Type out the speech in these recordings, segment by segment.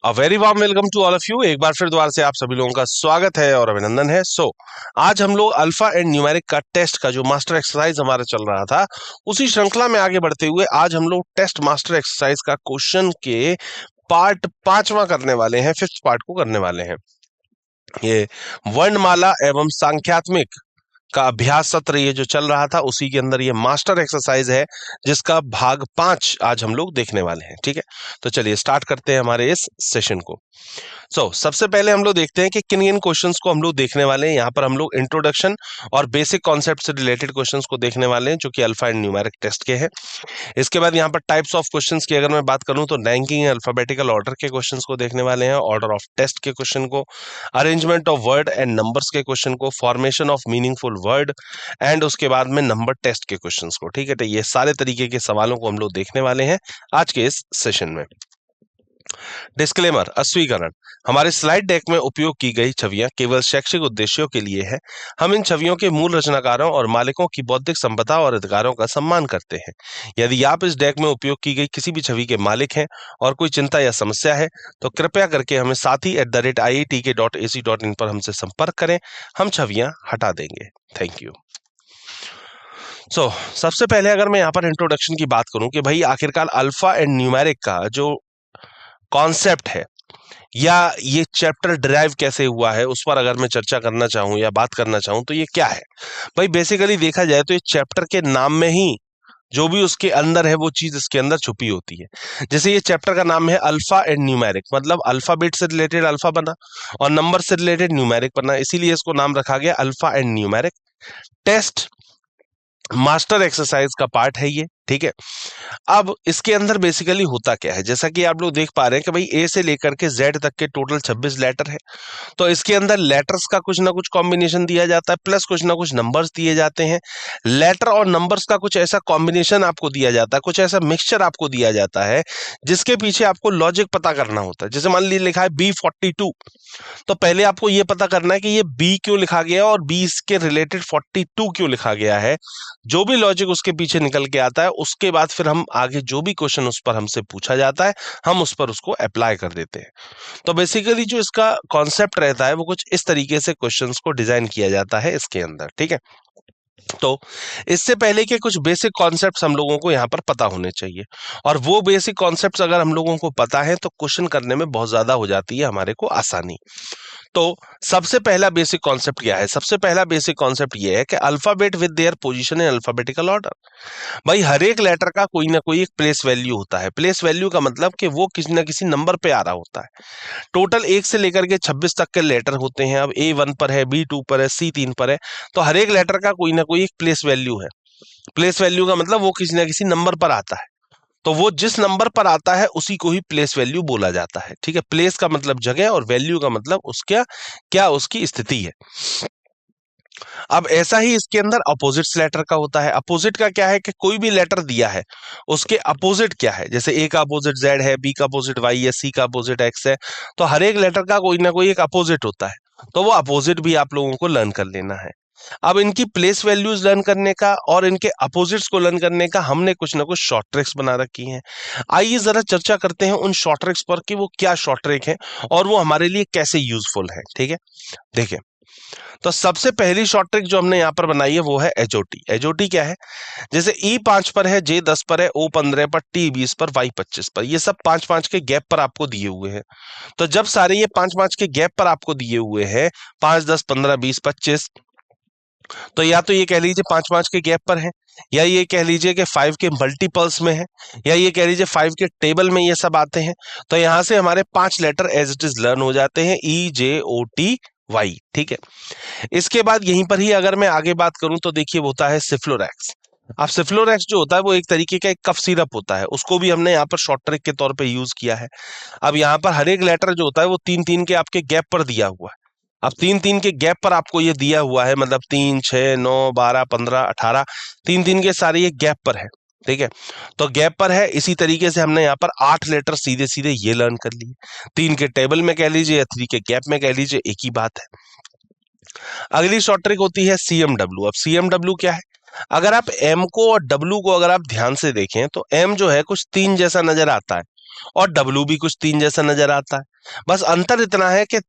A very warm welcome to all of you. एक बार फिर दोबारा से आप सभी लोगों का स्वागत है और अभिनंदन है। आज हम लोग अल्फा एंड न्यूमेरिक का टेस्ट का जो मास्टर एक्सरसाइज हमारा चल रहा था, उसी श्रृंखला में आगे बढ़ते हुए आज हम लोग टेस्ट मास्टर एक्सरसाइज का क्वेश्चन के पार्ट पांचवा करने वाले हैं, फिफ्थ पार्ट को करने वाले हैं। ये वर्णमाला एवं सांख्यात्मक का अभ्यास सत्र ये जो चल रहा था, उसी के अंदर ये मास्टर एक्सरसाइज है, जिसका भाग 5 आज हम लोग देखने वाले हैं। ठीक है, तो चलिए स्टार्ट करते हैं हमारे इस सेशन को। सबसे पहले हम लोग देखते हैं कि किन किन क्वेश्चंस को हम लोग देखने वाले हैं। यहाँ पर हम लोग इंट्रोडक्शन और बेसिक कॉन्सेप्ट से रिलेटेड क्वेश्चंस को देखने वाले हैं, जो कि अल्फा एंड न्यूमेरिक टेस्ट के हैं। इसके बाद यहाँ पर टाइप्स ऑफ क्वेश्चंस की अगर मैं बात करूँ तो रैंकिंग अल्फाबेटिकल ऑर्डर के क्वेश्चंस को देखने वाले हैं, ऑर्डर ऑफ टेस्ट के क्वेश्चन को, arrangement of word and numbers के क्वेश्चन को, formation of meaningful word and उसके बाद में नंबर टेस्ट के क्वेश्चंस को। ठीक है, तो ये सारे तरीके के सवालों को हम लोग देखने वाले हैं आज के इस सेशन में। डिस्क्लेमर, अस्वीकरण। हमारे स्लाइड डेक में उपयोग की गई छवियां केवल शैक्षिक उद्देश्यों के लिए है। हम इन छवियों के मूल रचनाकारों और मालिकों की बौद्धिक संपदा और अधिकारों का सम्मान करते हैं। यदि आप इस डेक में उपयोग की गई किसी भी छवि के मालिक हैं और कोई चिंता या समस्या है, तो कृपया करके हमें sathi@iitk.ac.in पर हमसे संपर्क करें। हम छवियां हटा देंगे। Thank you. सबसे पहले अगर मैं यहाँ पर इंट्रोडक्शन की बात करूं कि भाई आखिरकार अल्फा एंड न्यूमेरिक का जो कॉन्सेप्ट है या ये चैप्टर डिराइव कैसे हुआ है, उस पर अगर मैं चर्चा करना चाहूं या बात करना चाहूं तो ये क्या है। भाई बेसिकली देखा जाए तो ये चैप्टर के नाम में ही जो भी उसके अंदर है वो चीज इसके अंदर छुपी होती है। जैसे ये चैप्टर का नाम है अल्फा एंड न्यूमेरिक, मतलब अल्फाबेट से रिलेटेड अल्फा बना और नंबर से रिलेटेड न्यूमेरिक बना, इसीलिए इसको नाम रखा गया alpha and numeric. Test master exercise का पार्ट है ये। ठीक है, अब इसके अंदर बेसिकली होता क्या है, जैसा कि आप लोग देख पा रहे हैं कि भाई ए से लेकर के जेड तक के टोटल 26 लेटर है। तो इसके अंदर लेटर्स का कुछ ना कुछ कॉम्बिनेशन दिया जाता है, प्लस कुछ ना कुछ नंबर्स दिए जाते हैं। लेटर और नंबर्स का कुछ ऐसा कॉम्बिनेशन आपको दिया जाता है, कुछ ऐसा मिक्सचर आपको दिया जाता है जिसके पीछे आपको लॉजिक पता करना होता है। जैसे मान लीजिए लिखा है B42, तो पहले आपको ये पता करना है कि ये बी क्यों लिखा गया और बी के रिलेटेड 42 क्यों लिखा गया है। जो भी लॉजिक उसके पीछे निकल के आता है, उसके बाद फिर हम आगे जो भी क्वेश्चन उस पर हमसे पूछा जाता है, हम उस पर उसको अप्लाई कर देते हैं। तो बेसिकली जो इसका कॉन्सेप्ट रहता है वो कुछ इस तरीके से क्वेश्चंस को डिजाइन किया जाता है इसके अंदर। ठीक है, तो इससे पहले के कुछ बेसिक कॉन्सेप्ट्स हम लोगों को यहाँ पर पता होने चाहिए, और वो बेसिक कॉन्सेप्ट्स अगर हम लोगों को पता है तो क्वेश्चन करने में बहुत ज्यादा हो जाती है हमारे को आसानी। तो सबसे पहला बेसिक कॉन्सेप्ट क्या है? सबसे पहला बेसिक कॉन्सेप्ट ये है कि alphabet with their position in alphabetical order. भाई हर एक लेटर का कोई ना कोई एक प्लेस वैल्यू होता है। प्लेस वैल्यू का मतलब कि वो किसी ना किसी नंबर पे आ रहा होता है। टोटल 1 से लेकर के 26 तक के लेटर होते हैं। अब A1 पर है, B2 पर है, C3 पर है, तो हर एक लेटर का कोई ना कोई एक प्लेस वैल्यू है। प्लेस वैल्यू का मतलब वो किसी ना किसी नंबर पर आता है, तो वो जिस नंबर पर आता है उसी को ही प्लेस वैल्यू बोला जाता है। ठीक है, प्लेस का मतलब जगह और वैल्यू का मतलब उसका क्या उसकी स्थिति है। अब ऐसा ही इसके अंदर अपोजिट्स लेटर का होता है। अपोजिट का क्या है कि कोई भी लेटर दिया है उसके अपोजिट क्या है। जैसे ए का अपोजिट जेड है, बी का अपोजिट वाई है, सी का अपोजिट एक्स है, तो हर एक लेटर का कोई ना कोई एक अपोजिट होता है। तो वो अपोजिट भी आप लोगों को लर्न कर लेना है। अब इनकी प्लेस वैल्यूज लर्न करने का और इनके अपोजिट्स को लर्न करने का हमने कुछ ना कुछ शॉर्ट ट्रिक्स बना रखी हैं। आइए जरा चर्चा करते हैं उन शॉर्ट ट्रिक्स पर कि वो क्या शॉर्ट ट्रिक है और वो हमारे लिए कैसे यूजफुल है। ठीक है, देखिए, तो सबसे पहली शॉर्ट ट्रिक जो हमने यहाँ पर बनाई है वो है एचओटी। एचओटी क्या है? जैसे E5 पर है, J10 पर है, O15 पर, T20 पर, Y25 पर, ये सब 5-5 के गैप पर आपको दिए हुए हैं। तो जब सारे ये 5-5 के गैप पर आपको दिए हुए हैं, 5, 10, 15, 20, 25, तो या तो ये कह लीजिए 5-5 के गैप पर है, या ये कह लीजिए कि 5 के मल्टीपल्स में है, या ये कह लीजिए 5 के टेबल में ये सब आते हैं। तो यहां से हमारे 5 letter as it is learn हो जाते हैं, EJOTY। ठीक है, इसके बाद यहीं पर ही अगर मैं आगे बात करूं तो देखिए होता है सिफ्लोरैक्स। अब सिफ्लोरैक्स जो होता है वो एक तरीके का एक कफ सिरप होता है, उसको भी हमने यहाँ पर शॉर्ट ट्रिक के तौर पे यूज किया है। अब यहाँ पर हर एक लेटर जो होता है वो 3-3 के आपके गैप पर दिया हुआ है। अब 3-3 के गैप पर आपको ये दिया हुआ है, मतलब 3, 6, 9, 12, 15, 18, 3-3 के सारे ये गैप पर है। ठीक है, तो गैप पर है, इसी तरीके से हमने यहाँ पर 8 लेटर सीधे सीधे ये लर्न कर लिए। 3 के टेबल में कह लीजिए या 3 के गैप में कह लीजिए, एक ही बात है। अगली शॉर्ट ट्रिक होती है CMW। अब CMW क्या है? अगर आप M को और W को अगर आप ध्यान से देखें तो M जो है कुछ 3 जैसा नजर आता है और W भी कुछ 3 जैसा नजर आता है। बस अंतर इतना है कि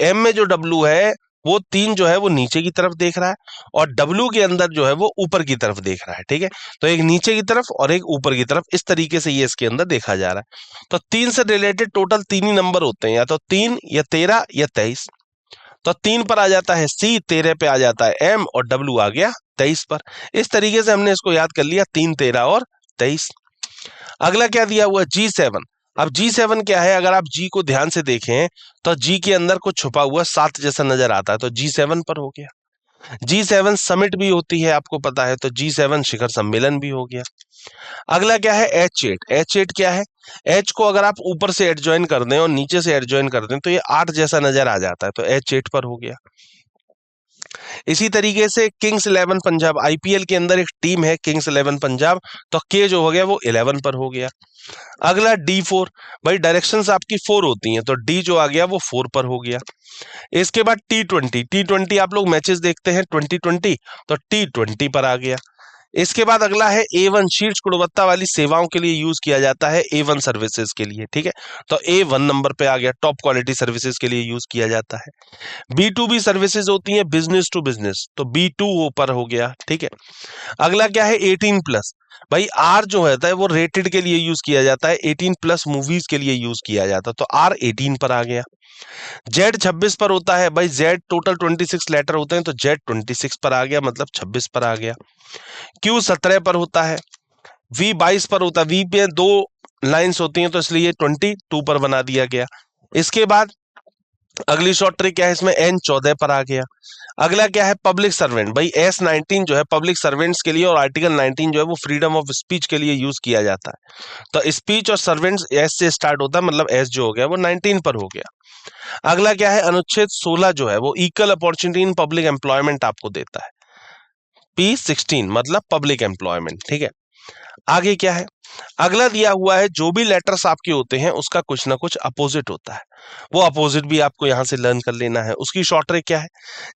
एम में जो डब्ल्यू है वो 3 जो है वो नीचे की तरफ देख रहा है और डब्ल्यू के अंदर जो है वो ऊपर की तरफ देख रहा है। ठीक है, तो एक नीचे की तरफ और एक ऊपर की तरफ, इस तरीके से ये इसके अंदर देखा जा रहा है। तो 3 से रिलेटेड टोटल 3 ही नंबर होते हैं, या तो 3 या 13 या 23। तो 3 पर आ जाता है सी, 13 पे आ जाता है एम और डब्ल्यू आ गया 23 पर। इस तरीके से हमने इसको याद कर लिया, 3, 13 और 23। अगला क्या दिया हुआ, G7। अब G7 क्या है, अगर आप G को ध्यान से देखें तो G के अंदर कुछ छुपा हुआ 7 जैसा नजर आता है, तो G7 पर हो गया। G7 समिट भी होती है, आपको पता है, तो G7 शिखर सम्मेलन भी हो गया। अगला क्या है, H8। H8 क्या है, H को अगर आप ऊपर से एडजॉइन कर दें और नीचे से एडजॉइन कर दें तो ये 8 जैसा नजर आ जाता है, तो H8 पर हो गया। इसी तरीके से किंग्स 11 पंजाब, आईपीएल के अंदर एक टीम है किंग्स 11 पंजाब, तो के जो हो गया वो 11 पर हो गया। अगला D4, भाई डायरेक्शंस आपकी 4 होती हैं, तो डी जो आ गया वो 4 पर हो गया। इसके बाद T20 आप लोग मैचेस देखते हैं 2020, तो T20 पर आ गया। इसके बाद अगला है A1, शीर्ष गुणवत्ता वाली सेवाओं के लिए यूज किया जाता है, A1 सर्विसेज के लिए। ठीक है, तो A1 नंबर पे आ गया, टॉप क्वालिटी सर्विसेज के लिए यूज किया जाता है। B2B सर्विसेज होती है बिजनेस टू बिजनेस, तो B2 ऊपर हो गया। ठीक है, अगला क्या है 18+, भाई आर जो होता है वो रेटेड के लिए यूज किया जाता है, 18+ मूवीज के लिए यूज किया जाता है, तो आर 18 पर आ गया। जेड 26 पर होता है, भाई जेड टोटल 26 लेटर होते हैं, तो जेड 26 पर आ गया, मतलब 26 पर आ गया। क्यू 17 पर होता है, वी 22 पर होता है, वी पे 2 लाइंस होती हैं तो इसलिए 22 पर बना दिया गया। इसके बाद अगली शॉर्ट ट्रिक क्या है इसमें, एन 14 पर आ गया। अगला क्या है पब्लिक सर्वेंट, भाई S19 जो है पब्लिक सर्वेंट्स के लिए और आर्टिकल 19 जो है वो फ्रीडम ऑफ स्पीच के लिए यूज किया जाता है, तो स्पीच और सर्वेंट्स एस से स्टार्ट होता है, मतलब एस जो हो गया वो 19 पर हो गया। अगला क्या है अनुच्छेद 16 जो है वो equal opportunity in public employment आपको देता है, P16 मतलब पब्लिक एम्प्लॉयमेंट। ठीक है, आगे क्या है, अगला दिया हुआ है जो भी लेटर्स आपके होते हैं उसका कुछ ना कुछ अपोजिट होता है, वो अपोजिट भी आपको यहां से लर्न कर लेना है। उसकी शॉर्ट ट्रिक क्या है,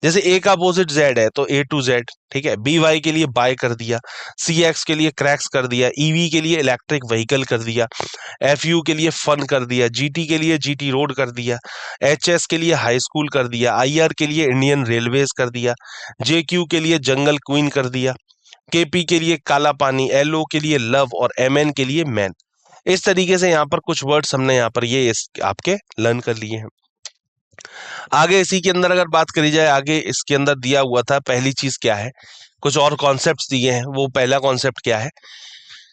जैसे ए का अपोजिट जेड है तो A to Z। ठीक है, BY के लिए बाय कर दिया, CX के लिए क्रैक्स कर दिया, EV के लिए इलेक्ट्रिक व्हीकल कर दिया, FU के लिए फन कर दिया, GT के लिए GT रोड कर दिया, HS के लिए हाई स्कूल कर दिया, IR के लिए इंडियन रेलवेज कर दिया, JQ के लिए जंगल क्वीन कर दिया, KP के लिए काला पानी, LO के लिए लव और MN के लिए मैन। इस तरीके से यहाँ पर कुछ वर्ड्स हमने यहाँ पर ये आपके लर्न कर लिए हैं। आगे इसी के अंदर अगर बात करी जाए, आगे इसके अंदर दिया हुआ था पहली चीज क्या है, कुछ और कॉन्सेप्ट्स दिए हैं। वो पहला कॉन्सेप्ट क्या है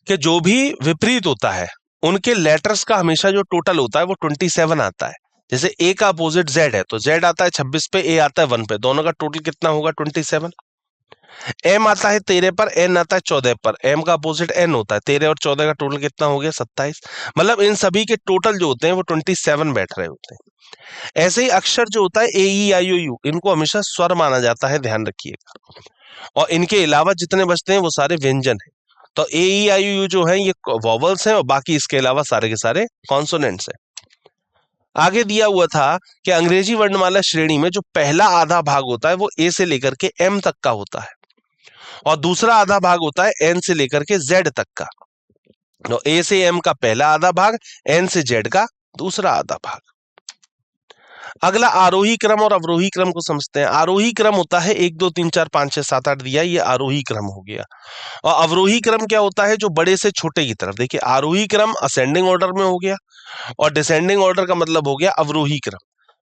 कि जो भी विपरीत होता है उनके लेटर्स का हमेशा जो टोटल होता है वो 27 आता है। जैसे ए का अपोजिट जेड है तो जेड आता है 26 पे, ए आता है 1 पे, दोनों का टोटल कितना होगा 27। एम आता है 13 पर, एन आता है 14 पर, एम का अपोजिट एन होता है, 13 और 14 का टोटल कितना हो गया 27। मतलब इन सभी के टोटल जो होते हैं वो 27 बैठ रहे होते हैं। ऐसे ही अक्षर जो होता है AE IOU, इनको हमेशा स्वर माना जाता है, ध्यान रखिएगा। और इनके अलावा जितने बचते हैं वो सारे व्यंजन है, तो AE IOU जो है ये वॉवल्स है और बाकी इसके अलावा सारे के सारे कॉन्सोनेंट्स है। आगे दिया हुआ था कि अंग्रेजी वर्णमाला श्रेणी में जो पहला आधा भाग होता है वो ए से लेकर के एम तक का होता है और दूसरा आधा भाग होता है एन से लेकर के जेड तक का। तो ए से एम का पहला आधा भाग, एन से जेड का दूसरा आधा भाग। अगला आरोही क्रम और अवरोही क्रम को समझते हैं। आरोही क्रम होता है 1 2 3 4 5 6 7 8 दिया, ये आरोही क्रम हो गया। और अवरोही क्रम क्या होता है, जो बड़े से छोटे की तरफ। देखिए आरोही क्रम असेंडिंग ऑर्डर में हो गया और डिसेंडिंग ऑर्डर का मतलब हो गया अवरोही क्रम,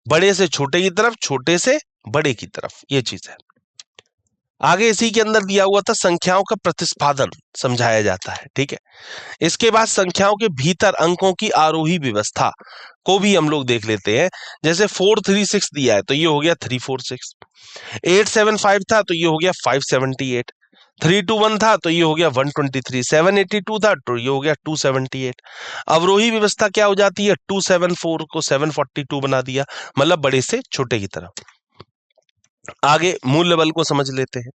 बड़े से छोटे की तरफ, छोटे से बड़े की तरफ, ये चीज है। आगे इसी के अंदर दिया हुआ था संख्याओं का प्रतिस्पादन समझाया जाता है। ठीक है, इसके बाद संख्याओं के भीतर अंकों की आरोही व्यवस्था को भी हम लोग देख लेते हैं। जैसे 436 दिया है तो ये हो गया 346, 875 था तो ये हो गया 578, 321 था तो ये हो गया 123, 782 था तो ये हो गया 278। अवरोही व्यवस्था क्या हो जाती है, 274 को 742 बना दिया, मतलब बड़े से छोटे की तरफ। आगे मूल्य बल को समझ लेते हैं।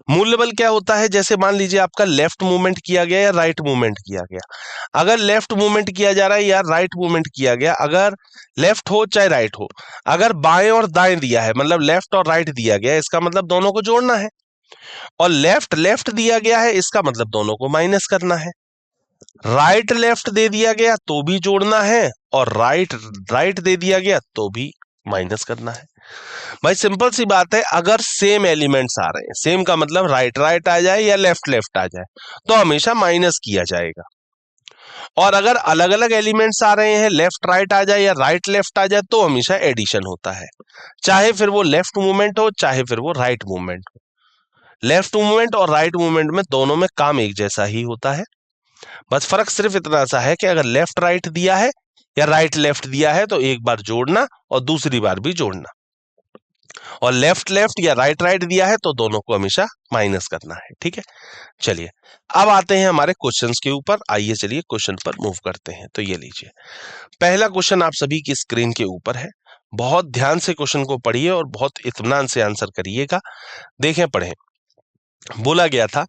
मूल्य बल क्या होता है, जैसे मान लीजिए आपका लेफ्ट मूवमेंट किया गया या राइट मूवमेंट किया गया। अगर लेफ्ट मूवमेंट किया जा रहा है या राइट मूवमेंट किया गया, अगर लेफ्ट हो चाहे राइट हो, अगर बाएं और दाएं दिया है मतलब लेफ्ट और राइट दिया गया है, इसका मतलब दोनों को जोड़ना है। और लेफ्ट लेफ्ट दिया गया है, इसका मतलब दोनों को माइनस करना है। राइट लेफ्ट दे दिया गया तो भी जोड़ना है, और राइट राइट दे दिया गया तो भी माइनस करना है। भाई सिंपल सी बात है, अगर सेम एलिमेंट्स आ रहे हैं, सेम का मतलब राइट राइट आ जाए या लेफ्ट लेफ्ट आ जाए, तो हमेशा माइनस किया जाएगा। और अगर अलग अलग एलिमेंट्स आ रहे हैं, लेफ्ट राइट आ जाए या राइट लेफ्ट आ जाए, तो हमेशा एडिशन होता है, चाहे फिर वो लेफ्ट मूवमेंट हो चाहे फिर वो राइट मूवमेंट हो। लेफ्ट मूवमेंट और राइट मूवमेंट में दोनों में काम एक जैसा ही होता है, बस फर्क सिर्फ इतना सा है कि अगर लेफ्ट राइट दिया है या राइट लेफ्ट दिया है तो एक बार जोड़ना और दूसरी बार भी जोड़ना, और लेफ्ट लेफ्ट या राइट राइट दिया है तो दोनों को हमेशा माइनस करना है। ठीक है, चलिए अब आते हैं हमारे क्वेश्चंस के ऊपर। आइए चलिए क्वेश्चन पर मूव करते हैं। तो ये लीजिए, पहला क्वेश्चन आप सभी की स्क्रीन के ऊपर है। बहुत ध्यान से क्वेश्चन को पढ़िए और बहुत इत्मीनान से आंसर करिएगा। देखें, पढ़ें। बोला गया था,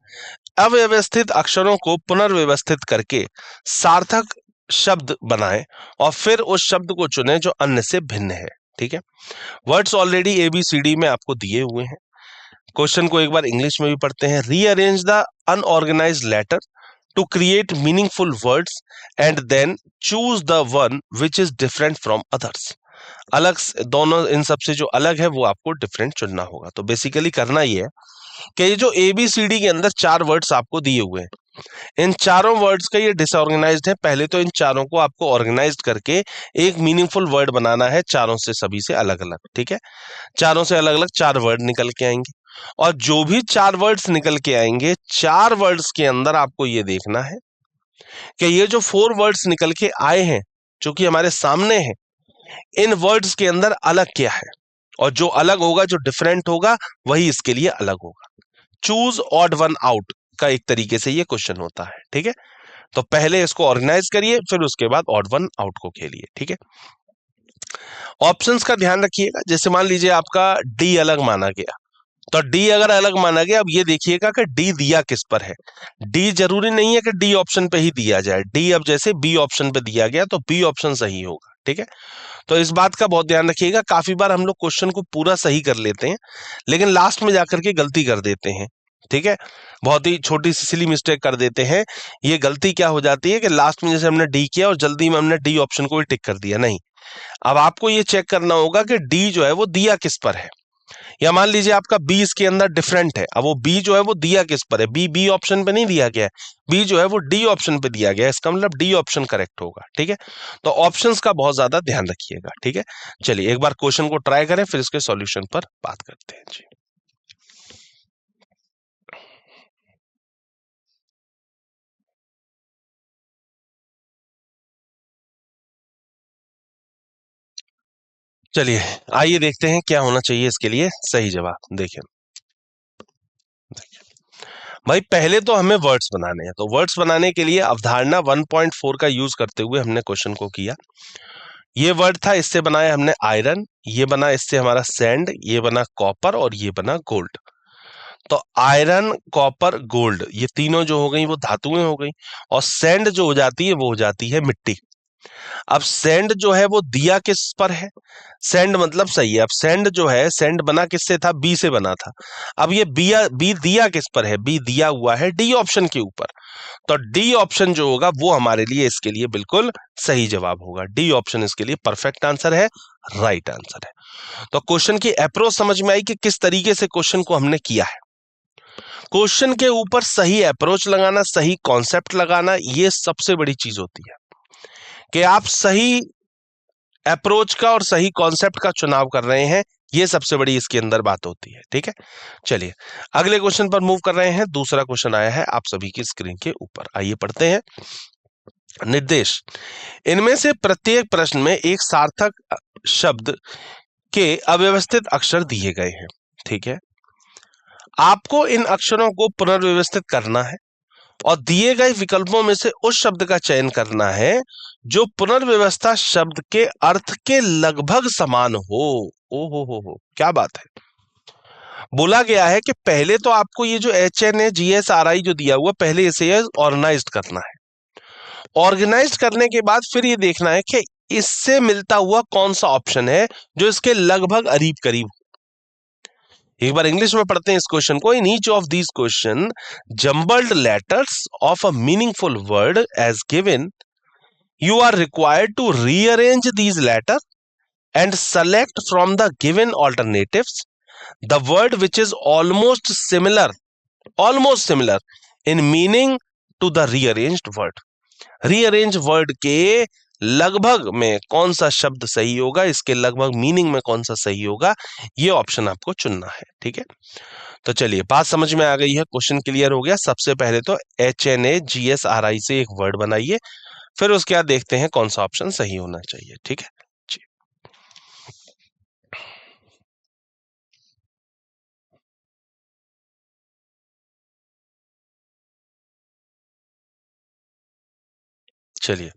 अव्यवस्थित अक्षरों को पुनर्व्यवस्थित करके सार्थक शब्द बनाएं और फिर उस शब्द को चुनें जो अन्य से भिन्न है। ठीक है, वर्ड्स ऑलरेडी ABCD में आपको दिए हुए हैं। क्वेश्चन को एक बार इंग्लिश में भी पढ़ते हैं। Rearrange the unorganised letter to create meaningful words and then choose the one which is different from others. अलग दोनों इन सब से जो अलग है वो आपको डिफरेंट चुनना होगा। तो बेसिकली करना ये है कि ये जो ABCD के अंदर 4 वर्ड्स आपको दिए हुए हैं, इन चारों वर्ड्स का ये डिसऑर्गेनाइज्ड है। पहले तो इन चारों को आपको ऑर्गेनाइज्ड करके एक मीनिंगफुल वर्ड बनाना है, चारों से सभी से अलग अलग। ठीक है, चारों से अलग अलग 4 वर्ड निकल के आएंगे, और जो भी 4 वर्ड्स निकल के आएंगे, 4 वर्ड्स के अंदर आपको ये देखना है कि ये जो 4 वर्ड्स निकल के आए हैं, जो कि हमारे सामने हैं, इन वर्ड्स के अंदर अलग क्या है, और जो अलग होगा, जो डिफरेंट होगा, वही इसके लिए अलग होगा। चूज ऑड वन आउट का एक तरीके से ये क्वेश्चन होता है। ठीक है, तो पहले इसको ऑर्गेनाइज करिए, फिर उसके बाद ऑड वन आउट को खेलिए। ठीक है, ऑप्शंस का ध्यान रखिएगा। जैसे मान लीजिए आपका डी अलग माना गया, तो डी अगर अलग माना गया, अब ये देखिएगा कि डी दिया किस पर है। डी जरूरी नहीं है कि डी ऑप्शन पे ही दिया जाए। डी अब जैसे बी ऑप्शन पे दिया गया तो बी ऑप्शन सही होगा। ठीक है, तो इस बात का बहुत ध्यान रखिएगा। काफी बार हम लोग क्वेश्चन को पूरा सही कर लेते हैं, लेकिन लास्ट में जाकर के गलती कर देते हैं। ठीक है, बहुत ही छोटी सी सिली मिस्टेक कर देते हैं। ये गलती क्या हो जाती है कि लास्ट में जैसे हमने डी किया और जल्दी में हमने डी ऑप्शन को भी टिक कर दिया। नहीं, अब आपको ये चेक करना होगा कि डी जो है वो दिया किस पर है। या मान लीजिए आपका बी इसके अंदर डिफरेंट है, अब वो बी जो है वो दिया किस पर है। बी बी ऑप्शन पे नहीं दिया गया है, बी जो है वो डी ऑप्शन पे दिया गया है, इसका मतलब डी ऑप्शन करेक्ट होगा। ठीक है, तो ऑप्शंस का बहुत ज्यादा ध्यान रखिएगा। ठीक है, चलिए एक बार क्वेश्चन को ट्राई करें, फिर इसके सॉल्यूशन पर बात करते हैं जी। चलिए आइए देखते हैं क्या होना चाहिए इसके लिए सही जवाब। देखिए भाई, पहले तो हमें वर्ड्स बनाने हैं, तो वर्ड्स बनाने के लिए अवधारणा 1.4 का यूज करते हुए हमने क्वेश्चन को किया। ये वर्ड था, इससे बनाया हमने आयरन, ये बना इससे हमारा सैंड, ये बना कॉपर और ये बना गोल्ड। तो आयरन, कॉपर, गोल्ड, ये तीनों जो हो गई वो धातुएं हो गई, और सैंड जो हो जाती है वो हो जाती है मिट्टी। अब सैंड जो है वो दिया किस पर है, सैंड मतलब सही है। अब सैंड जो है, सैंड बना किससे था, बी से बना था। अब ये बी दिया किस पर है, बी दिया हुआ है डी ऑप्शन के ऊपर। तो डी ऑप्शन जो होगा वो हमारे लिए इसके लिए बिल्कुल सही जवाब होगा। डी ऑप्शन इसके लिए परफेक्ट आंसर है, राइट आंसर है। तो क्वेश्चन की अप्रोच समझ में आई कि किस तरीके से क्वेश्चन को हमने किया है। क्वेश्चन के ऊपर सही अप्रोच लगाना, सही कॉन्सेप्ट लगाना, ये सबसे बड़ी चीज होती है कि आप सही अप्रोच का और सही कॉन्सेप्ट का चुनाव कर रहे हैं। ये सबसे बड़ी इसके अंदर बात होती है। ठीक है, चलिए अगले क्वेश्चन पर मूव कर रहे हैं। दूसरा क्वेश्चन आया है आप सभी की स्क्रीन के ऊपर, आइए पढ़ते हैं। निर्देश, इनमें से प्रत्येक प्रश्न में एक सार्थक शब्द के अव्यवस्थित अक्षर दिए गए हैं। ठीक है, आपको इन अक्षरों को पुनर्व्यवस्थित करना है और दिए गए विकल्पों में से उस शब्द का चयन करना है जो पुनर्व्यवस्था शब्द के अर्थ के लगभग समान हो। ओ हो, क्या बात है। बोला गया है कि पहले तो आपको ये जो HNAGSRI जो दिया हुआ, पहले इसे ऑर्गेनाइज करना है। ऑर्गेनाइज करने के बाद फिर ये देखना है कि इससे मिलता हुआ कौन सा ऑप्शन है जो इसके लगभग करीब करीब। एक बार इंग्लिश में पढ़ते हैं इस क्वेश्चन को। In each of these question jumbled letters of a meaningful word as given, you are required to rearrange these letters and select from the given alternatives the word which is almost similar in meaning to the rearranged word. rearrange word के लगभग में कौन सा शब्द सही होगा, इसके लगभग मीनिंग में कौन सा सही होगा, ये ऑप्शन आपको चुनना है। ठीक है, तो चलिए बात समझ में आ गई है, क्वेश्चन क्लियर हो गया। सबसे पहले तो HNAGSRI से एक वर्ड बनाइए, फिर उसके बाद देखते हैं कौन सा ऑप्शन सही होना चाहिए। ठीक है जी, चलिए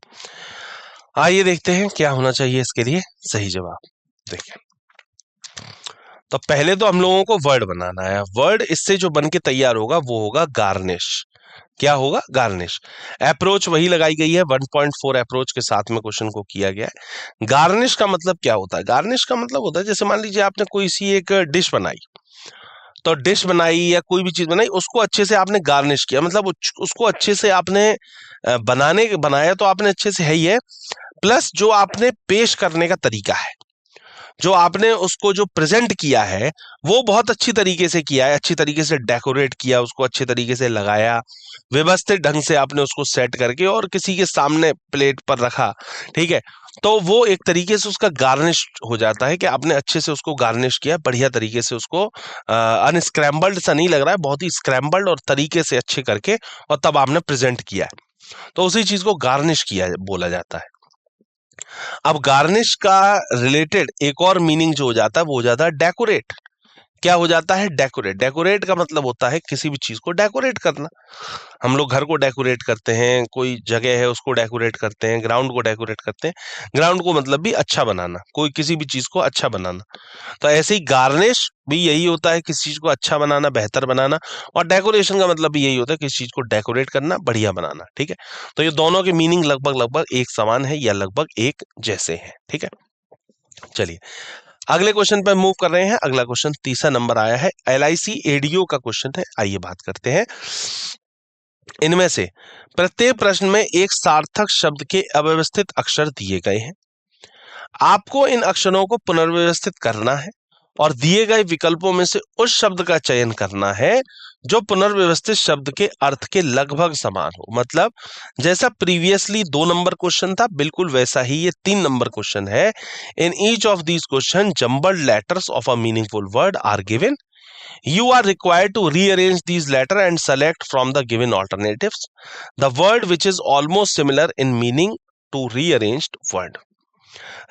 आइए देखते हैं क्या होना चाहिए इसके लिए सही जवाब। देखिए, तो पहले तो हम लोगों को वर्ड बनाना है। वर्ड इससे जो बन के तैयार होगा वो होगा गार्निश। क्या होगा? गार्निश। अप्रोच वही लगाई गई है, 1.4 अप्रोच के साथ में क्वेश्चन को किया गया है। गार्निश का मतलब क्या होता है? गार्निश का मतलब होता है, जैसे मान लीजिए आपने कोई सी एक डिश बनाई, तो डिश बनाई या कोई भी चीज बनाई, उसको अच्छे से आपने गार्निश किया, मतलब उसको अच्छे से आपने बनाया तो आपने अच्छे से है ही है, प्लस जो आपने पेश करने का तरीका है, जो आपने उसको जो प्रेजेंट किया है वो बहुत अच्छी तरीके से किया है, अच्छी तरीके से डेकोरेट किया, उसको अच्छे तरीके से लगाया, व्यवस्थित ढंग से आपने उसको सेट करके और किसी के सामने प्लेट पर रखा। ठीक है, तो वो एक तरीके से उसका गार्निश हो जाता है कि आपने अच्छे से उसको गार्निश किया, बढ़िया तरीके से उसको अनस्क्रैम्बल्ड सा नहीं लग रहा है, बहुत ही स्क्रैम्बल्ड और तरीके से अच्छे करके, और तब आपने प्रेजेंट किया है, तो उसी चीज को गार्निश किया बोला जाता है। अब गार्निश का रिलेटेड एक और मीनिंग जो हो जाता है वो हो जाता है डेकोरेट। क्या हो जाता है? डेकोरेट। डेकोरेट का मतलब होता है किसी भी चीज को डेकोरेट करना। हम लोग घर को डेकोरेट करते हैं, कोई जगह है उसको डेकोरेट करते हैं, ग्राउंड को डेकोरेट करते हैं। ग्राउंड को मतलब भी अच्छा बनाना, कोई किसी भी चीज को अच्छा बनाना। तो ऐसे ही गार्निश भी यही होता है, किसी चीज को अच्छा बनाना, बेहतर बनाना, और डेकोरेशन का मतलब भी यही होता है किसी चीज को डेकोरेट करना, बढ़िया बनाना। ठीक है, तो ये दोनों के मीनिंग लगभग लगभग एक समान है या लगभग एक जैसे हैं। ठीक है, चलिए अगले क्वेश्चन पर मूव कर रहे हैं। अगला क्वेश्चन तीसरा नंबर आया है, LIC ADO का क्वेश्चन है। आइए बात करते हैं। इनमें से प्रत्येक प्रश्न में एक सार्थक शब्द के अव्यवस्थित अक्षर दिए गए हैं। आपको इन अक्षरों को पुनर्व्यवस्थित करना है और दिए गए विकल्पों में से उस शब्द का चयन करना है जो पुनर्व्यवस्थित शब्द के अर्थ के लगभग समान हो। मतलब जैसा प्रीवियसली 2 नंबर क्वेश्चन था, बिल्कुल वैसा ही ये 3 नंबर क्वेश्चन है। In each of these question jumbled letters of a meaningful word are given, you are required to rearrange these letter and select from the given alternatives the word which is almost similar in meaning to rearranged word।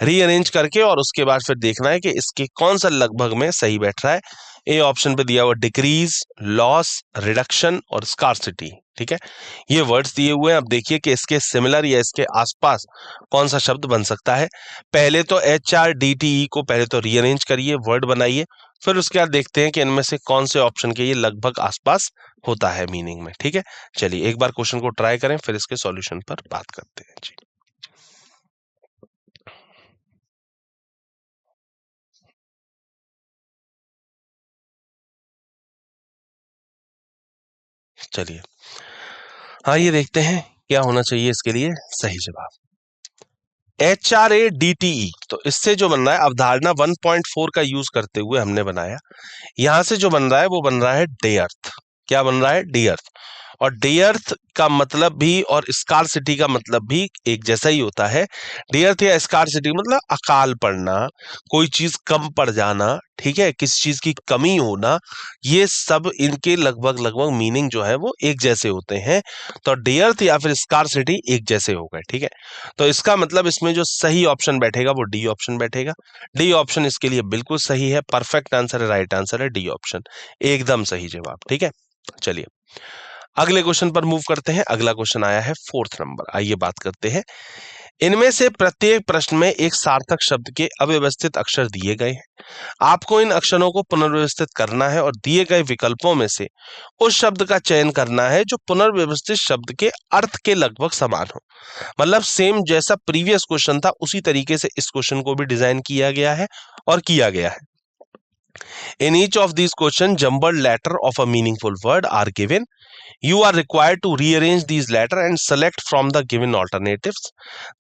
Rearrange करके और उसके बाद फिर देखना है कि इसके कौन सा लगभग में सही बैठ रहा है। ए ऑप्शन पे दिया हुआ डिक्रीज, लॉस, रिडक्शन और स्कार्सिटी। ठीक है, ये वर्ड्स दिए हुए हैं। अब देखिए कि इसके सिमिलर या इसके आसपास कौन सा शब्द बन सकता है। पहले तो HRDTE को पहले तो रीअरेंज करिए, वर्ड बनाइए, फिर उसके बाद देखते हैं कि इनमें से कौन से ऑप्शन के ये लगभग आसपास होता है मीनिंग में। ठीक है, चलिए एक बार क्वेश्चन को ट्राई करें, फिर इसके सॉल्यूशन पर बात करते हैं जी। चलिए हाँ, ये देखते हैं क्या होना चाहिए इसके लिए सही जवाब। HRADTE, तो इससे जो बन रहा है अवधारणा 1.4 का यूज करते हुए हमने बनाया। यहां से जो बन रहा है वो बन रहा है डे अर्थ। क्या बन रहा है? डे अर्थ। और डे अर्थ का मतलब भी और स्कार्सिटी का मतलब भी एक जैसा ही होता है। डे अर्थ या स्कार्सिटी मतलब अकाल पड़ना, कोई चीज कम पड़ जाना, ठीक है, किसी चीज की कमी होना, ये सब इनके लगभग लगभग मीनिंग जो है वो एक जैसे होते हैं। तो डे अर्थ या फिर स्कार्सिटी एक जैसे हो गए। ठीक है, तो इसका मतलब इसमें जो सही ऑप्शन बैठेगा वो डी ऑप्शन बैठेगा। डी ऑप्शन इसके लिए बिल्कुल सही है, परफेक्ट आंसर है, राइट आंसर है डी ऑप्शन, एकदम सही जवाब। ठीक है, चलिए अगले क्वेश्चन पर मूव करते हैं। अगला क्वेश्चन आया है 4th नंबर। आइए बात करते हैं। इनमें से प्रत्येक प्रश्न में एक सार्थक शब्द के अव्यवस्थित अक्षर दिए गए हैं। आपको इन अक्षरों को पुनर्व्यवस्थित करना है और दिए गए विकल्पों में से उस शब्द का चयन करना है जो पुनर्व्यवस्थित शब्द के अर्थ के लगभग समान हो। मतलब सेम जैसा प्रीवियस क्वेश्चन था उसी तरीके से इस क्वेश्चन को भी डिजाइन किया गया है और किया गया है। In each of these questions, jumbled letter of a meaningful word are given. You are required to rearrange these letters and select from the given alternatives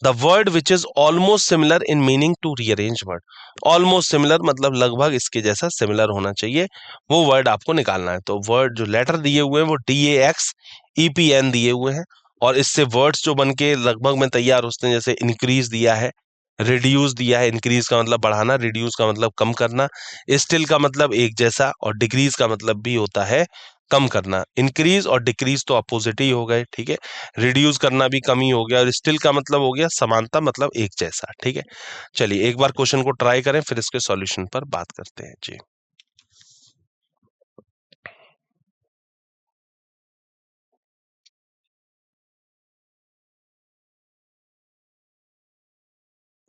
the word which is almost similar in meaning to rearrange word. Almost similar मतलब लगभग इसके जैसा similar होना चाहिए, वो word आपको निकालना है. तो word जो letter दिए हुए हैं वो DAX EPN दिए हुए हैं, और इससे words जो बन के लगभग में तैयार होते हैं, जैसे increase दिया है, रिड्यूस दिया है. इंक्रीज का मतलब बढ़ाना, रिड्यूस का मतलब कम करना, स्टिल का मतलब एक जैसा, और डिक्रीज का मतलब भी होता है कम करना. इंक्रीज और डिक्रीज तो अपोजिट ही हो गए, ठीक है. रिड्यूस करना भी कम ही हो गया, और स्टिल का मतलब हो गया समानता, मतलब एक जैसा, ठीक है. चलिए एक बार क्वेश्चन को ट्राई करें, फिर इसके सॉल्यूशन पर बात करते हैं जी.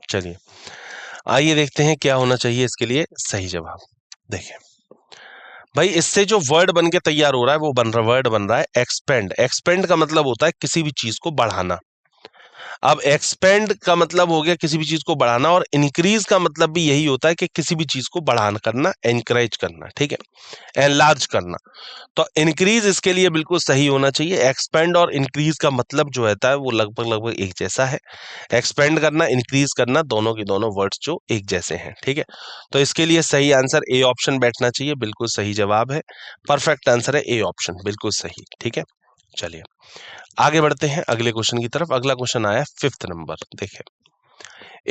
चलिए आइए देखते हैं क्या होना चाहिए इसके लिए सही जवाब. देखिए भाई, इससे जो वर्ड बन के तैयार हो रहा है वो वर्ड बन रहा है एक्सपेंड. एक्सपेंड का मतलब होता है किसी भी चीज को बढ़ाना. अब एक्सपेंड का मतलब हो गया किसी भी चीज को बढ़ाना, और इंक्रीज का मतलब भी यही होता है कि किसी भी चीज को बढ़ाना करना, एनकरेज करना, ठीक है, एनलार्ज करना. तो इंक्रीज इसके लिए बिल्कुल सही होना चाहिए. एक्सपेंड और इंक्रीज का मतलब जो रहता है वो लगभग लगभग एक जैसा है. एक्सपेंड करना, इंक्रीज करना, दोनों के दोनों वर्ड्स जो एक जैसे हैं, ठीक है. तो इसके लिए सही आंसर ए ऑप्शन बैठना चाहिए, बिल्कुल सही जवाब है. परफेक्ट आंसर है ए ऑप्शन, बिल्कुल सही, ठीक है. चलिए आगे बढ़ते हैं अगले क्वेश्चन की तरफ. अगला क्वेश्चन आया 5th नंबर. देखिए,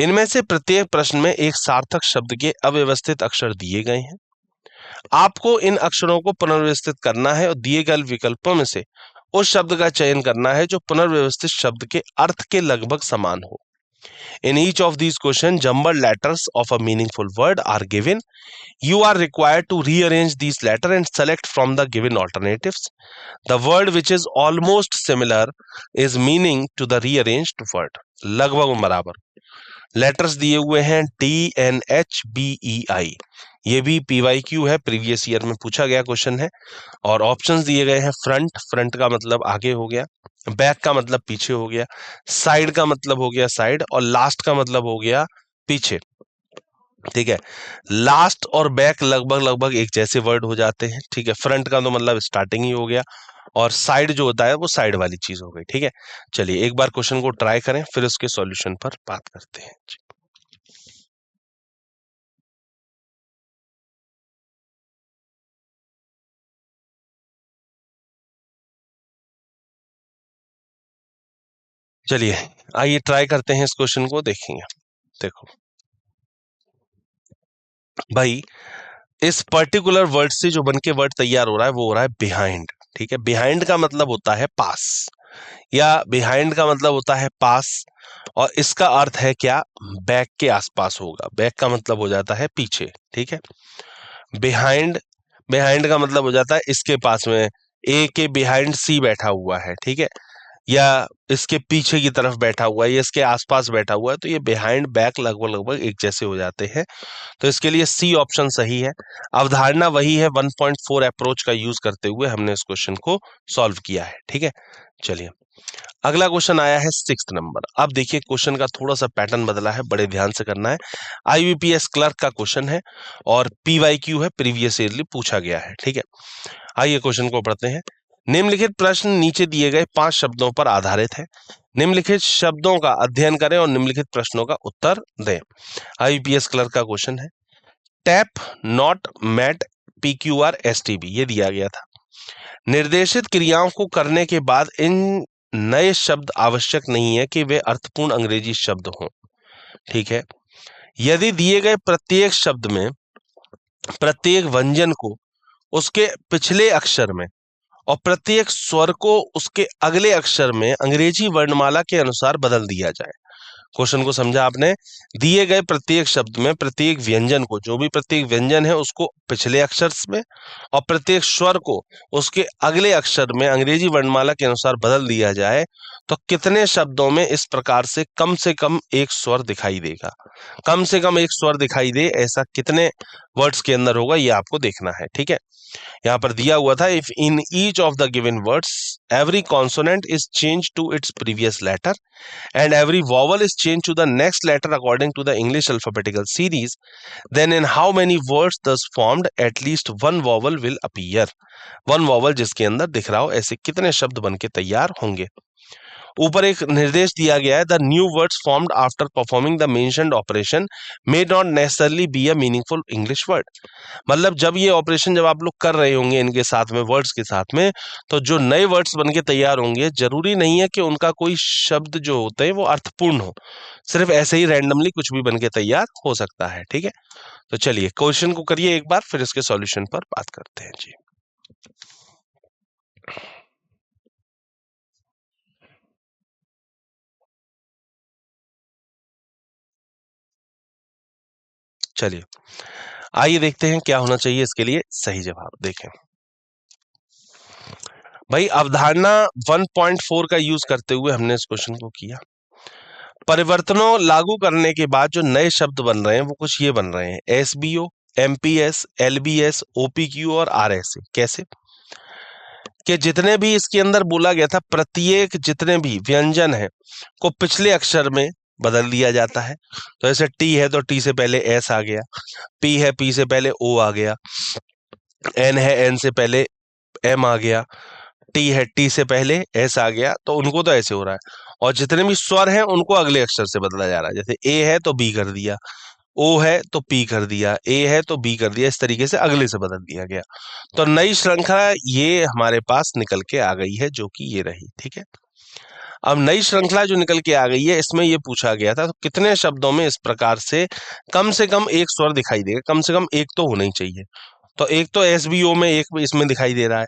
इनमें से प्रत्येक प्रश्न में एक सार्थक शब्द के अव्यवस्थित अक्षर दिए गए हैं. आपको इन अक्षरों को पुनर्व्यवस्थित करना है और दिए गए विकल्पों में से उस शब्द का चयन करना है जो पुनर्व्यवस्थित शब्द के अर्थ के लगभग समान हो. In each of these questions, jumbled letters of a meaningful word are given. You are required to rearrange these letters and select from the given alternatives the word which is almost similar is meaning to the rearranged word. लगभग बराबर letters दिए हुए हैं DNHBEI. ये भी PYQ है, previous year में पूछा गया क्वेश्चन है. और ऑप्शंस दिए गए हैं फ्रंट, फ्रंट का मतलब आगे हो गया, बैक का मतलब पीछे हो गया, साइड का मतलब हो गया साइड, और लास्ट का मतलब हो गया पीछे, ठीक है. लास्ट और बैक लगभग लगभग एक जैसे वर्ड हो जाते हैं, ठीक है. फ्रंट का तो मतलब स्टार्टिंग ही हो गया, और साइड जो होता है वो साइड वाली चीज हो गई, ठीक है. चलिए एक बार क्वेश्चन को ट्राई करें, फिर उसके सॉल्यूशन पर बात करते हैं. चलिए आइए ट्राई करते हैं इस क्वेश्चन को, देखेंगे. देखो भाई, इस पर्टिकुलर वर्ड से जो बन के वर्ड तैयार हो रहा है वो हो रहा है बिहाइंड, ठीक है. बिहाइंड का मतलब होता है पास, या बिहाइंड का मतलब होता है पास, और इसका अर्थ है क्या, बैक के आसपास होगा. बैक का मतलब हो जाता है पीछे, ठीक है. बिहाइंड, बिहाइंड का मतलब हो जाता है इसके पास में, ए के बिहाइंड सी बैठा हुआ है, ठीक है, या इसके पीछे की तरफ बैठा हुआ है, या इसके आसपास बैठा हुआ है. तो ये बिहाइंड बैक लगभग लगभग एक जैसे हो जाते हैं. तो इसके लिए सी ऑप्शन सही है. अवधारणा वही है, 1.4 अप्रोच का यूज करते हुए हमने इस क्वेश्चन को सॉल्व किया है, ठीक है. चलिए अगला क्वेश्चन आया है 6th नंबर. अब देखिए क्वेश्चन का थोड़ा सा पैटर्न बदला है, बड़े ध्यान से करना है. IBPS क्लर्क का क्वेश्चन है और PYQ है, प्रीवियस ईयरली पूछा गया है, ठीक है. आइए क्वेश्चन को पढ़ते हैं. निम्नलिखित प्रश्न नीचे दिए गए 5 शब्दों पर आधारित है. निम्नलिखित शब्दों का अध्ययन करें और निम्नलिखित प्रश्नों का उत्तर दें. IBPS क्लर्क का क्वेश्चन है. Tap, not, mat, PQR, STB ये दिया गया था. निर्देशित क्रियाओं को करने के बाद इन नए शब्द आवश्यक नहीं है कि वे अर्थपूर्ण अंग्रेजी शब्द हों, ठीक है. यदि दिए गए प्रत्येक शब्द में प्रत्येक व्यंजन को उसके पिछले अक्षर में और प्रत्येक स्वर को उसके अगले अक्षर में अंग्रेजी वर्णमाला के अनुसार बदल दिया जाए. क्वेश्चन को समझा आपने. दिए गए प्रत्येक शब्द में प्रत्येक व्यंजन को, जो भी प्रत्येक व्यंजन है उसको पिछले अक्षर में और प्रत्येक स्वर को उसके अगले अक्षर में अंग्रेजी वर्णमाला के अनुसार बदल दिया जाए तो कितने शब्दों में इस प्रकार से कम एक स्वर दिखाई देगा. कम से कम एक स्वर दिखाई दे ऐसा कितने वर्ड्स के अंदर होगा, ये आपको देखना है, ठीक है. यहाँ पर दिया हुआ था, if in each of the given words every consonant is change to its previous letter and every vowel is change to the next letter according to the English alphabetical series, then in how many words thus formed at least one vowel will appear. One vowel जिसके अंदर दिख रहा हो, ऐसे कितने शब्द बन के तैयार होंगे। ऊपर एक निर्देश दिया गया है, the new words formed after performing the mentioned operation may not necessarily be a meaningful English word. मतलब जब ये ऑपरेशन जब आप लोग कर रहे होंगे इनके साथ में, वर्ड्स के साथ में, तो जो नए वर्ड्स बन के तैयार होंगे, जरूरी नहीं है कि उनका कोई शब्द जो होते हैं वो अर्थपूर्ण हो, सिर्फ ऐसे ही रैंडमली कुछ भी बन के तैयार हो सकता है। ठीक है, तो चलिए क्वेश्चन को करिए एक बार, फिर इसके सॉल्यूशन पर बात करते हैं जी। चलिए आइए देखते हैं क्या होना चाहिए इसके लिए सही जवाब। देखें भाई, अवधारणा 1.4 का यूज करते हुए हमने इस क्वेश्चन को किया। परिवर्तनों लागू करने के बाद जो नए शब्द बन रहे हैं वो कुछ ये बन रहे हैं, एसबीओ, एमपीएस, एलबीएस, ओपीक्यू और आरएसए। कैसे कि जितने भी इसके अंदर बोला गया था, प्रत्येक जितने भी व्यंजन है को पिछले अक्षर में बदल दिया जाता है। तो जैसे टी है तो टी से पहले एस आ गया, पी है पी से पहले ओ आ गया, एन है एन से पहले एम आ गया, टी है टी से पहले एस आ गया। तो उनको तो ऐसे हो रहा है, और जितने भी स्वर हैं उनको अगले अक्षर से बदला जा रहा है। जैसे ए है तो बी कर दिया, ओ है तो पी कर दिया, ए है तो बी कर दिया, इस तरीके से अगले से बदल दिया गया। तो नई श्रृंखला ये हमारे पास निकल के आ गई है, जो कि ये रही। ठीक है, अब नई श्रृंखला जो निकल के आ गई है, इसमें ये पूछा गया था तो कितने शब्दों में इस प्रकार से कम एक स्वर दिखाई देगा, कम से कम एक तो होना ही चाहिए। तो एक तो एसबीओ में एक इसमें दिखाई दे रहा है,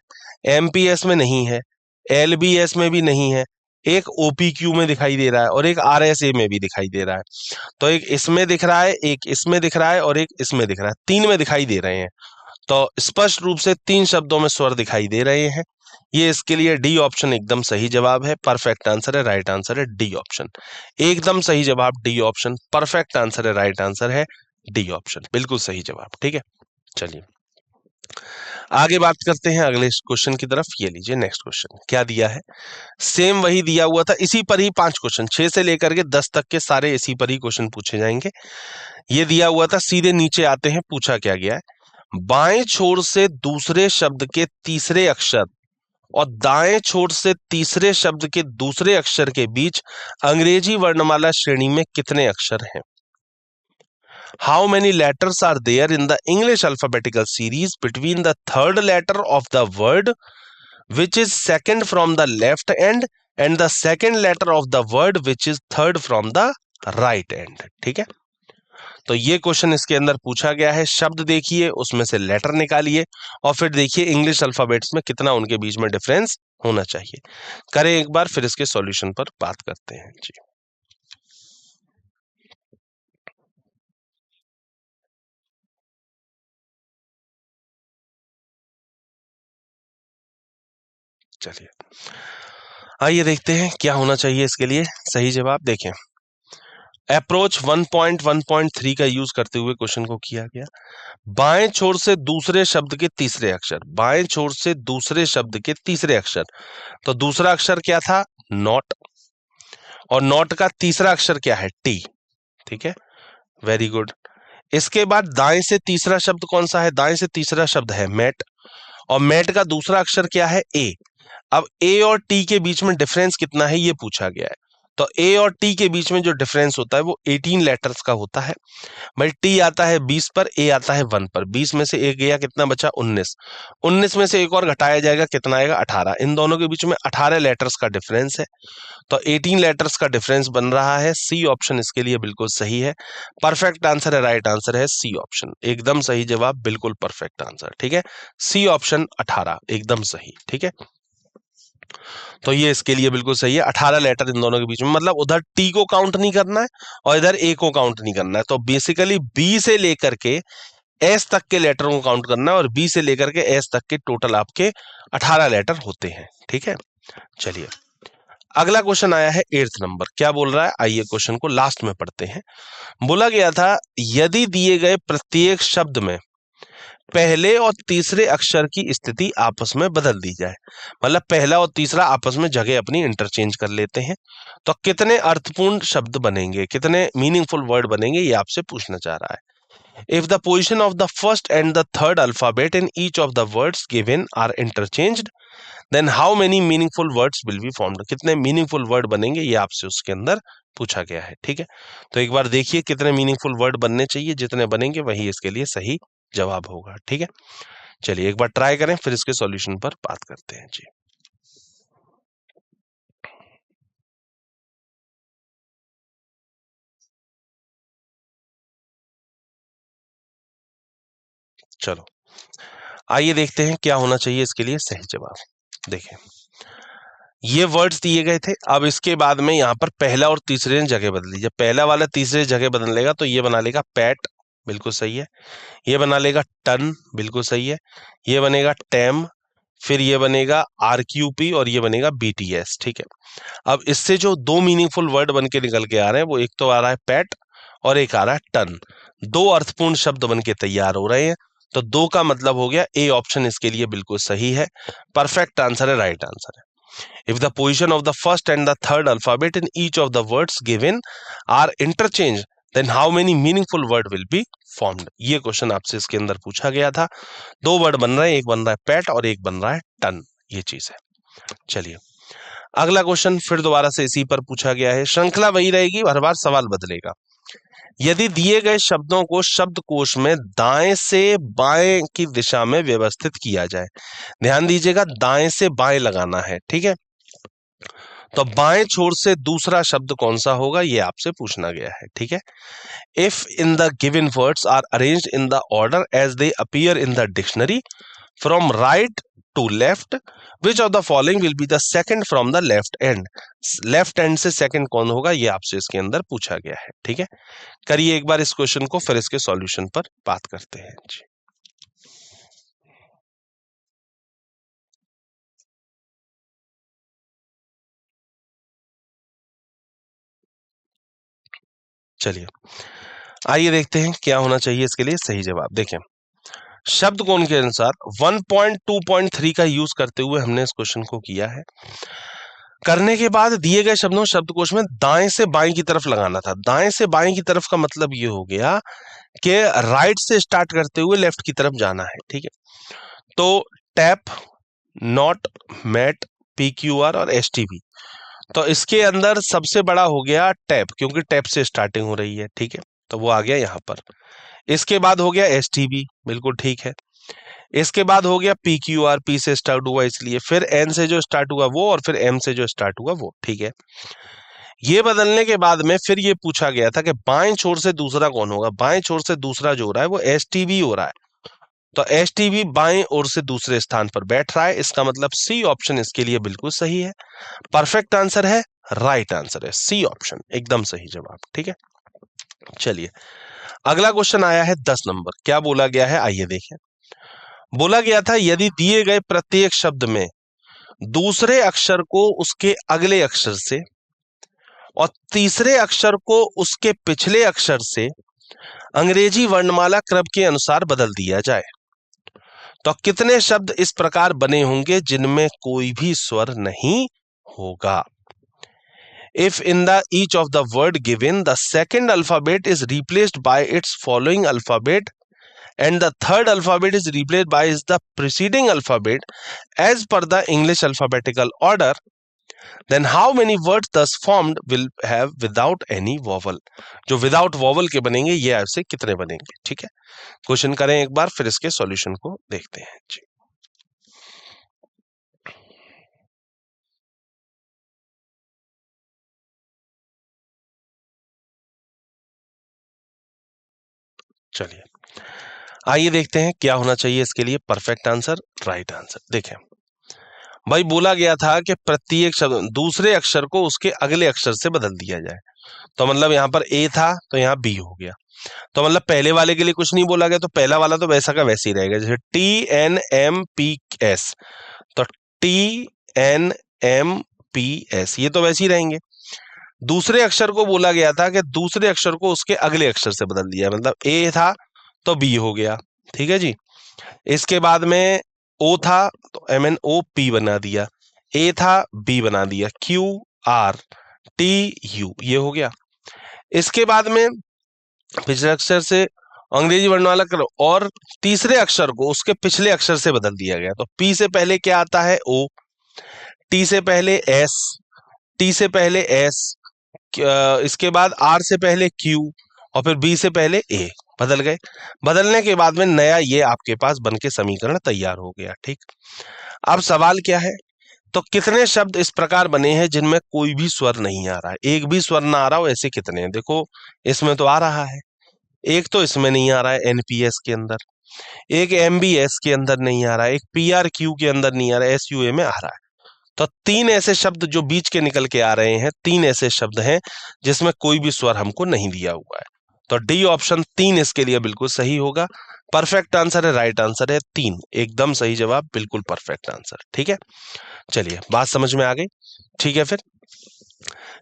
एमपीएस में नहीं है, एलबीएस में भी नहीं है, एक ओपीक्यू में दिखाई दे रहा है और एक आरएसए में भी दिखाई दे रहा है। तो एक इसमें दिख रहा है, एक इसमें दिख रहा है और एक इसमें दिख रहा है, तीन में दिखाई दे रहे हैं। तो स्पष्ट रूप से तीन शब्दों में स्वर दिखाई दे रहे हैं। ये इसके लिए डी ऑप्शन एकदम सही जवाब है, परफेक्ट आंसर है, राइट आंसर है डी ऑप्शन। एकदम सही जवाब डी ऑप्शन, परफेक्ट आंसर है, राइट आंसर है डी ऑप्शन, बिल्कुल सही जवाब। ठीक है, चलिए आगे बात करते हैं अगले क्वेश्चन की तरफ। ये लीजिए नेक्स्ट क्वेश्चन क्या दिया है, सेम वही दिया हुआ था, इसी पर ही 5 क्वेश्चन, 6 से लेकर के 10 तक के सारे इसी पर ही क्वेश्चन पूछे जाएंगे। ये दिया हुआ था, सीधे नीचे आते हैं, पूछा क्या गया है, बाएं छोर से दूसरे शब्द के तीसरे अक्षर और दाएं छोर से तीसरे शब्द के दूसरे अक्षर के बीच अंग्रेजी वर्णमाला श्रेणी में कितने अक्षर हैं। How many letters are there in the English alphabetical series between the third letter of the word which is second from the left end and the second letter of the word which is third from the right end। ठीक है, तो ये question इसके अंदर पूछा गया है। शब्द देखिए, उसमें से लेटर निकालिए और फिर देखिए इंग्लिश अल्फाबेट्स में कितना उनके बीच में डिफरेंस होना चाहिए। करें एक बार, फिर इसके सॉल्यूशन पर बात करते हैं जी। चलिए आइए देखते हैं क्या होना चाहिए इसके लिए सही जवाब। देखें, अप्रोच 1.1.3 का यूज करते हुए क्वेश्चन को किया गया, बाएं छोर से दूसरे शब्द के तीसरे अक्षर, बाएं छोर से दूसरे शब्द के तीसरे अक्षर, तो दूसरा अक्षर क्या था, नॉट, और नॉट का तीसरा अक्षर क्या है, टी। ठीक है, वेरी गुड। इसके बाद दाएं से तीसरा शब्द कौन सा है, दाएं से तीसरा शब्द है मैट, और मैट का दूसरा अक्षर क्या है, ए। अब ए और टी के बीच में डिफरेंस कितना है ये पूछा गया है। तो ए और टी के बीच में जो डिफरेंस होता है वो 18 लेटर्स का होता है। भाई टी आता है 20 पर, ए आता है 1 पर, 20 में से एक गया, कितना बचा, 19, 19 में से एक और घटाया जाएगा, कितना आएगा, 18। इन दोनों के बीच में 18 लेटर्स का डिफरेंस है, तो 18 लेटर्स का डिफरेंस बन रहा है। सी ऑप्शन इसके लिए बिल्कुल सही है, परफेक्ट आंसर है, राइट आंसर है सी ऑप्शन, एकदम सही जवाब, बिल्कुल परफेक्ट आंसर। ठीक है, सी ऑप्शन 18 एकदम सही। ठीक है, तो ये इसके लिए बिल्कुल सही है, 18 लेटर इन दोनों के बीच में, मतलब उधर टी को काउंट नहीं करना है और इधर ए को काउंट नहीं करना है। तो बेसिकली बी से लेकर के एस तक के लेटरों को काउंट करना है और बी से लेकर के एस तक के टोटल आपके 18 लेटर होते हैं। ठीक है, चलिए अगला क्वेश्चन आया है 8th नंबर, क्या बोल रहा है, आइए क्वेश्चन को लास्ट में पढ़ते हैं। बोला गया था, यदि दिए गए प्रत्येक शब्द में पहले और तीसरे अक्षर की स्थिति आपस में बदल दी जाए, मतलब पहला और तीसरा आपस में जगह अपनी इंटरचेंज कर लेते हैं, तो कितने अर्थपूर्ण शब्द बनेंगे, कितने मीनिंगफुल वर्ड बनेंगे, ये आपसे पूछना चाह रहा है। If the position of the first and the third alphabet in each of the words given are interchanged, then how many meaningful words will be formed, कितने मीनिंगफुल वर्ड बनेंगे, ये आपसे उसके अंदर पूछा गया है। ठीक है, तो एक बार देखिए कितने मीनिंगफुल वर्ड बनने चाहिए, जितने बनेंगे वही इसके लिए सही जवाब होगा। ठीक है, चलिए एक बार ट्राई करें, फिर इसके सॉल्यूशन पर बात करते हैं जी। चलो आइए देखते हैं क्या होना चाहिए इसके लिए सही जवाब। देखें, ये वर्ड्स दिए गए थे, अब इसके बाद में यहाँ पर पहला और तीसरे ने जगह बदली, जब पहला वाला तीसरे जगह बदल लेगा तो ये बना लेगा पैट, बिल्कुल सही है। ये बना लेगा टन, बिल्कुल सही है। ये बनेगा टेम, फिर ये बनेगा आरक्यूपी और ये बनेगा बीटीएस। ठीक है, अब इससे जो दो मीनिंगफुल वर्ड बन के निकल के आ रहे हैं, वो एक तो आ रहा है पैट और एक आ रहा है टन, दो अर्थपूर्ण शब्द बन के तैयार हो रहे हैं, तो दो का मतलब हो गया ए ऑप्शन इसके लिए बिल्कुल सही है, परफेक्ट आंसर है, राइट आंसर है। If the position of the first and the third alphabet in each of the words given are interchanged, then how many meaningful word will be formed? ये question आपसे इसके अंदर पूछा गया था। दो वर्ड बन रहे हैं, एक बन रहा है पैट और एक बन रहा है टन, ये चीज है। चलिए अगला क्वेश्चन फिर दोबारा से इसी पर पूछा गया है, श्रृंखला वही रहेगी, हर बार सवाल बदलेगा। यदि दिए गए शब्दों को शब्दकोश में दाएं से बाएं की दिशा में व्यवस्थित किया जाए, ध्यान दीजिएगा दाएं से बाएं लगाना है। ठीक है, तो बाएं छोर से दूसरा शब्द कौन सा होगा, ये आपसे पूछना गया है। ठीक है, if in the given words are arranged in the order as they appear in the dictionary from right to left, which of the following will be the second from the left end, left end से second कौन होगा, ये आपसे इसके अंदर पूछा गया है। ठीक है, करिए एक बार इस क्वेश्चन को, फिर इसके सॉल्यूशन पर बात करते हैं जी। चलिए आइए देखते हैं क्या होना चाहिए इसके लिए सही जवाब। देखें, शब्द कोण के अनुसार 1.2.3 का यूज करते हुए हमने इस क्वेश्चन को किया है। करने के बाद दिए गए शब्दों शब्दकोश में दाएं से बाएं की तरफ लगाना था। दाएं से बाएं की तरफ का मतलब ये हो गया कि राइट से स्टार्ट करते हुए लेफ्ट की तरफ जाना है। ठीक है, तो टैप, नॉट, मैट, PQR और STV, तो इसके अंदर सबसे बड़ा हो गया टैप, क्योंकि टैप से स्टार्टिंग हो रही है। ठीक है, तो वो आ गया यहाँ पर। इसके बाद हो गया STV, बिल्कुल ठीक है। इसके बाद हो गया PQR, P से स्टार्ट हुआ इसलिए, फिर N से जो स्टार्ट हुआ वो, और फिर M से जो स्टार्ट हुआ वो। ठीक है, ये बदलने के बाद में फिर ये पूछा गया था कि बाएं छोर से दूसरा कौन होगा। बाएं छोर से दूसरा जो हो रहा है वो STV हो रहा है, तो STV बाएं ओर से दूसरे स्थान पर बैठ रहा है, इसका मतलब C ऑप्शन इसके लिए बिल्कुल सही है, परफेक्ट आंसर है, राइट आंसर है, C ऑप्शन एकदम सही जवाब। ठीक है, चलिए अगला क्वेश्चन आया है 10 नंबर, क्या बोला गया है आइए देखें। बोला गया था यदि दिए गए प्रत्येक शब्द में दूसरे अक्षर को उसके अगले अक्षर से और तीसरे अक्षर को उसके पिछले अक्षर से अंग्रेजी वर्णमाला क्रम के अनुसार बदल दिया जाए, तो कितने शब्द इस प्रकार बने होंगे जिनमें कोई भी स्वर नहीं होगा। If in the each of the word given the second alphabet is replaced by its following alphabet and the third alphabet is replaced by the preceding alphabet as per the English alphabetical order, then how many words thus formed will have without any vowel? जो without vowel के बनेंगे ये आपसे कितने बनेंगे। ठीक है, question करें एक बार, फिर इसके सॉल्यूशन को देखते हैं जी। चलिए आइए देखते हैं क्या होना चाहिए इसके लिए परफेक्ट आंसर, राइट आंसर। देखें भाई, बोला गया था कि प्रत्येक शब्द दूसरे अक्षर को उसके अगले अक्षर से बदल दिया जाए, तो मतलब यहाँ पर A था तो यहाँ B हो गया, तो मतलब पहले वाले के लिए कुछ नहीं बोला गया, तो पहला वाला तो वैसा का वैसे ही रहेगा, जैसे TNMPS, तो TNMPS ये तो वैसे ही रहेंगे। दूसरे अक्षर को बोला गया था कि दूसरे अक्षर को उसके अगले अक्षर से बदल दिया, मतलब A था तो B हो गया। ठीक है जी, इसके बाद में ओ था तो MNOP बना दिया, ए था बी बना दिया, QRTU ये हो गया। इसके बाद में पिछले अक्षर से अंग्रेजी वर्णमाला करो और तीसरे अक्षर को उसके पिछले अक्षर से बदल दिया गया। तो पी से पहले क्या आता है? ओ, टी से पहले एस, टी से पहले एस, इसके बाद आर से पहले क्यू और फिर बी से पहले ए। बदल गए। बदलने के बाद में नया ये आपके पास बन के समीकरण तैयार हो गया। ठीक, अब सवाल क्या है? तो कितने शब्द इस प्रकार बने हैं जिनमें कोई भी स्वर नहीं आ रहा है, एक भी स्वर ना आ रहा हो, ऐसे कितने हैं? देखो इसमें तो आ रहा है, एक तो इसमें नहीं आ रहा है NPS के अंदर, एक MBS के अंदर नहीं आ रहा है, एक PRQ के अंदर नहीं आ रहा है, SUA में आ रहा है। तो तीन ऐसे शब्द जो बीच के निकल के आ रहे हैं, तीन ऐसे शब्द हैं जिसमें कोई भी स्वर हमको नहीं दिया हुआ है। तो डी ऑप्शन 3 इसके लिए बिल्कुल सही होगा। परफेक्ट आंसर है, राइट आंसर है 3, एकदम सही जवाब, बिल्कुल परफेक्ट आंसर। ठीक है, चलिए बात समझ में आ गई। ठीक है फिर,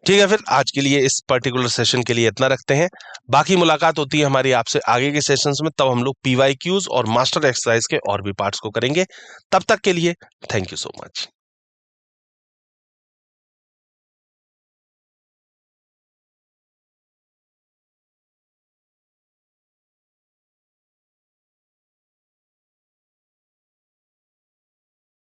ठीक है फिर आज के लिए इस पर्टिकुलर सेशन के लिए इतना रखते हैं। बाकी मुलाकात होती है हमारी आपसे आगे के सेशंस में, तब हम लोग PYQs और मास्टर एक्सरसाइज के और भी पार्ट्स को करेंगे। तब तक के लिए थैंक यू सो मच।